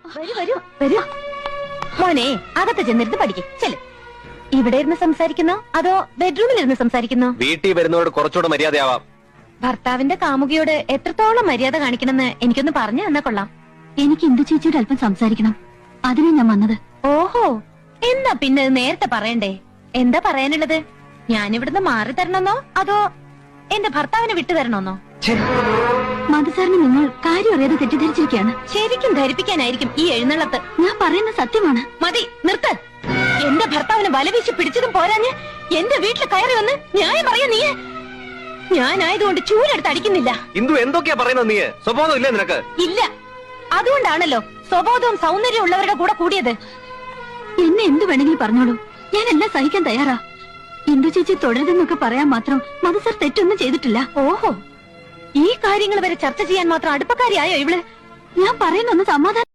വരൂ വരൂ വരൂ. മോനെ അകത്ത് ചെന്നിരുന്ന് പഠിക്കും. ചെല്. ഇവിടെ ഇരുന്ന് സംസാരിക്കുന്നോ അതോ ബെഡ്റൂമിൽ ഇരുന്ന് സംസാരിക്കുന്നോ? വീട്ടിൽ വരുന്നവരോട് കുറച്ചുകൂടെ മര്യാദയാവാം. ഭർത്താവിന്റെ കാമുകിയോട് എത്രത്തോളം മര്യാദ കാണിക്കണമെന്ന് എനിക്കൊന്ന് പറഞ്ഞു തന്നാ കൊള്ളാം. എനിക്ക് ഇന്ദു ചേച്ചിയോട് അല്പം സംസാരിക്കണം. അതിനാ ഞാൻ വന്നത്. ഓഹോ, എന്നാ പിന്നെ നേരത്തെ പറയണ്ടേ? എന്താ പറയാനുള്ളത്? ഞാനിവിടുന്ന് മാറി തരണമെന്നോ അതോ എന്റെ ഭർത്താവിനെ വിട്ടു തരണമെന്നോ? മധുസാറിന് നിങ്ങൾ കാര്യം അറിയാതെ തെറ്റിദ്ധരിച്ചിരിക്കുകയാണ്. ശരിക്കും ധരിപ്പിക്കാനായിരിക്കും ഈ എഴുന്നള്ളത്ത്. ഞാൻ പറയുന്ന സത്യമാണ്. മതി, നിർത്ത്. എന്റെ ഭർത്താവിനെ വലവീശി പിടിച്ചതും പോരാഞ്ഞ് എന്റെ വീട്ടിൽ കയറി വന്ന് ന്യായം പറയാ നീ. ഞാനായതുകൊണ്ട് ചൂലെടുത്ത് അടിക്കുന്നില്ല. ഇന്ദു എന്തൊക്കെയാ പറയുന്നത്? നീ സ്വഭാവം ഇല്ലേ നിനക്ക്? ഇല്ല, അതുകൊണ്ടാണല്ലോ സ്വബോധവും സൗന്ദര്യവും ഉള്ളവരുടെ കൂടെ കൂടിയത്. എന്നെ എന്ത് വേണമെങ്കിലും പറഞ്ഞോളൂ, ഞാൻ എല്ലാം സഹിക്കാൻ തയ്യാറാ. ഇന്ദു ചേച്ചി തുടരുതെന്നൊക്കെ പറയാൻ മാത്രം മധുസർ തെറ്റൊന്നും ചെയ്തിട്ടില്ല. ഓഹോ, ഈ കാര്യങ്ങൾ വരെ ചർച്ച ചെയ്യാൻ മാത്രം അടുപ്പക്കാരിയായോ ഇവള്? ഞാൻ പറയുന്നൊന്ന് സമാധാനം